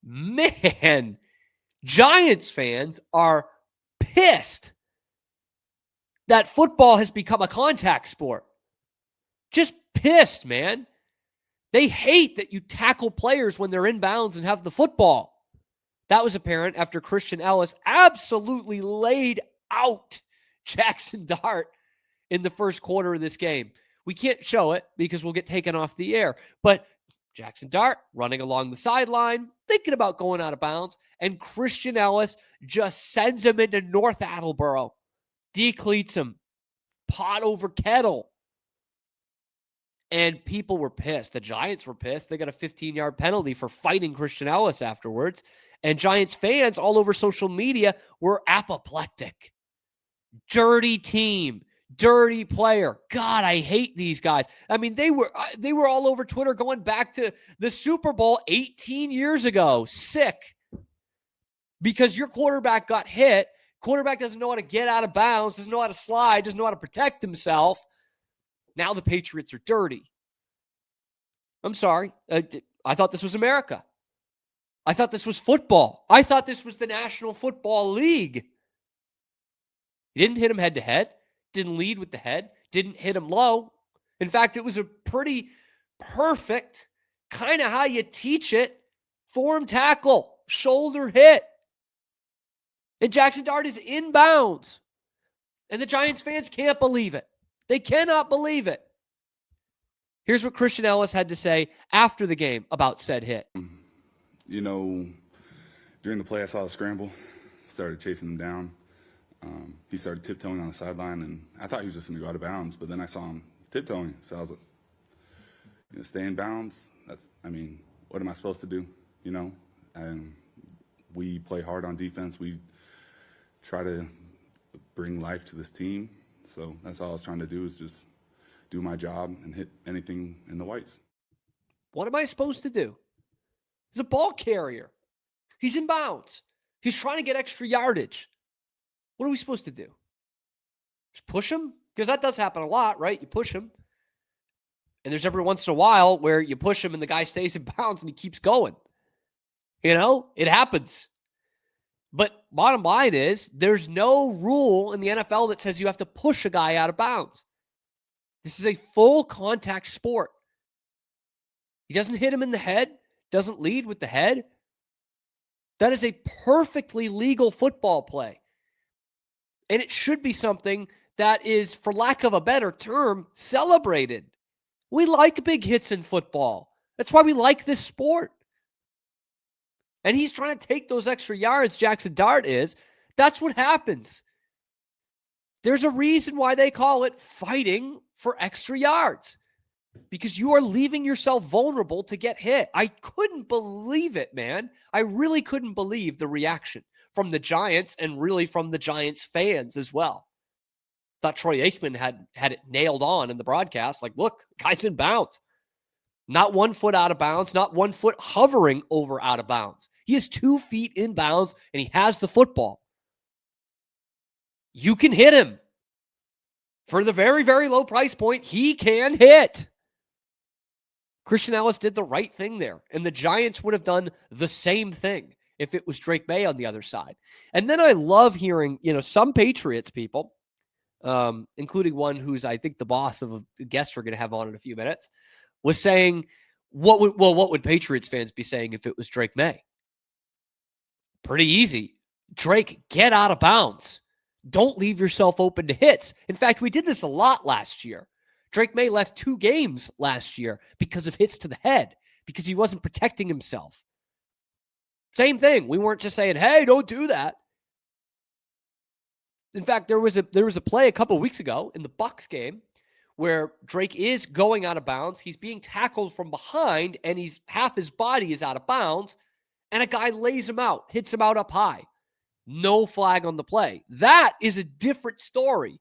Man, Giants fans are pissed that football has become a contact sport. Just pissed, man. They hate that you tackle players when they're inbounds and have the football. That was apparent after Christian Elliss absolutely laid out Jaxson Dart in the first quarter of this game. We can't show it because we'll get taken off the air. But Jaxson Dart running along the sideline, thinking about going out of bounds, and Christian Elliss just sends him into North Attleboro, decleats him, pot over kettle. And people were pissed. The Giants were pissed. They got a 15-yard penalty for fighting Christian Elliss afterwards. And Giants fans all over social media were apoplectic. Dirty team. Dirty player. God, I hate these guys. I mean, they were all over Twitter going back to the Super Bowl 18 years ago. Sick. Because your quarterback got hit. Quarterback doesn't know how to get out of bounds, doesn't know how to slide, doesn't know how to protect himself. Now the Patriots are dirty. I'm sorry. I thought this was America. I thought this was football. I thought this was the National Football League. He didn't hit him head to head. Didn't lead with the head. Didn't hit him low. In fact, it was a pretty perfect, kind of how you teach it, form tackle, shoulder hit. And Jaxson Dart is inbounds. And the Giants fans can't believe it. They cannot believe it. Here's what Christian Elliss had to say after the game about said hit. You know, during the play, I saw the scramble, started chasing him down. He started tiptoeing on the sideline, and I thought he was just going to go out of bounds, but then I saw him tiptoeing. So I was like, stay in bounds. What am I supposed to do? And we play hard on defense. We try to bring life to this team. So that's all I was trying to do, is just do my job and hit anything in the whites. What am I supposed to do? He's a ball carrier. He's in bounds. He's trying to get extra yardage. What are we supposed to do? Just push him? Because that does happen a lot, right? You push him. And there's every once in a while where you push him and the guy stays in bounds and he keeps going. It happens. But bottom line is, there's no rule in the NFL that says you have to push a guy out of bounds. This is a full contact sport. He doesn't hit him in the head, doesn't lead with the head. That is a perfectly legal football play. And it should be something that is, for lack of a better term, celebrated. We like big hits in football. That's why we like this sport. And he's trying to take those extra yards, Jaxson Dart is. That's what happens. There's a reason why they call it fighting for extra yards. Because you are leaving yourself vulnerable to get hit. I couldn't believe it, man. I really couldn't believe the reaction from the Giants and really from the Giants fans as well. Thought Troy Aikman had it nailed on in the broadcast. Like, look, guy's in bounds. Not 1 foot out of bounds, not 1 foot hovering over out of bounds. He is 2 feet in bounds and he has the football. You can hit him. For the very, very low price point, he can hit. Christian Elliss did the right thing there. And the Giants would have done the same thing if it was Drake May on the other side. And then I love hearing, some Patriots people, including one who's, I think, the boss of a guest we're going to have on in a few minutes, was saying, what would Patriots fans be saying if it was Drake May? Pretty easy. Drake, get out of bounds. Don't leave yourself open to hits. In fact, we did this a lot last year. Drake May left 2 games last year because of hits to the head, because he wasn't protecting himself. Same thing. We weren't just saying, hey, don't do that. In fact, there was a play a couple of weeks ago in the Bucs game where Drake is going out of bounds. He's being tackled from behind, and half his body is out of bounds, and a guy lays him out, hits him out up high. No flag on the play. That is a different story.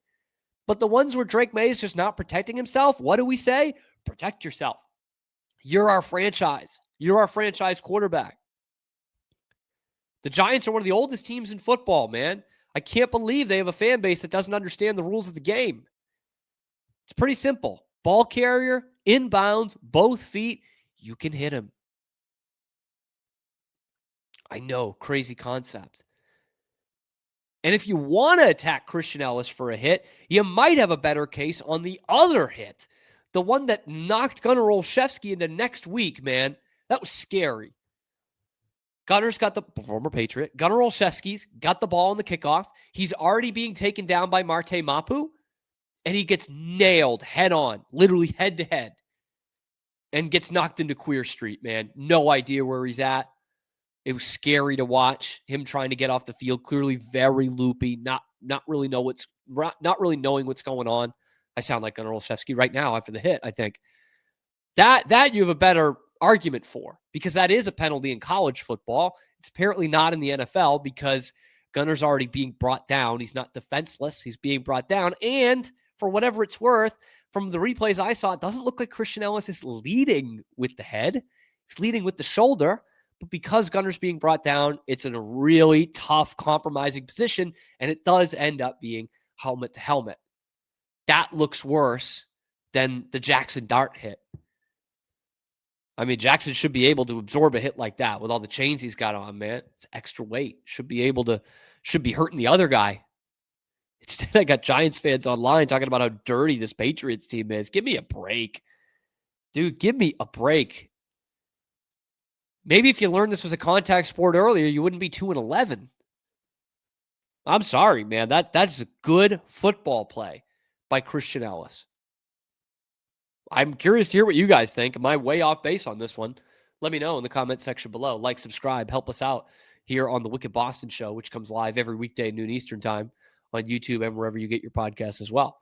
But the ones where Drake May is just not protecting himself, what do we say? Protect yourself. You're our franchise. You're our franchise quarterback. The Giants are one of the oldest teams in football, man. I can't believe they have a fan base that doesn't understand the rules of the game. It's pretty simple. Ball carrier, inbounds, both feet, you can hit him. I know, crazy concept. And if you want to attack Christian Elliss for a hit, you might have a better case on the other hit. The one that knocked Gunnar Olszewski into next week, man. That was scary. Gunner's got the former Patriot. Gunnar Olszewski's got the ball on the kickoff. He's already being taken down by Marte Mapu, and he gets nailed head on, literally head to head, and gets knocked into Queer Street, man. No idea where he's at. It was scary to watch him trying to get off the field. Clearly very loopy, not really knowing what's going on. I sound like Gunnar Olszewski right now after the hit, I think. That you have a better argument for, because that is a penalty in college football. It's apparently not in the NFL because Gunner's already being brought down. He's not defenseless. He's being brought down. And for whatever it's worth, from the replays I saw, it doesn't look like Christian Elliss is leading with the head. He's leading with the shoulder. But because Gunner's being brought down, it's in a really tough, compromising position, and it does end up being helmet to helmet. That looks worse than the Jaxson Dart hit. I mean, Jaxson should be able to absorb a hit like that with all the chains he's got on, man. It's extra weight. Should be hurting the other guy. Instead, I got Giants fans online talking about how dirty this Patriots team is. Give me a break. Dude, give me a break. Maybe if you learned this was a contact sport earlier, you wouldn't be 2-11. I'm sorry, man. That's a good football play by Christian Elliss. I'm curious to hear what you guys think. Am I way off base on this one? Let me know in the comment section below. Like, subscribe, help us out here on the Wicked Boston Show, which comes live every weekday at noon Eastern time on YouTube and wherever you get your podcasts as well.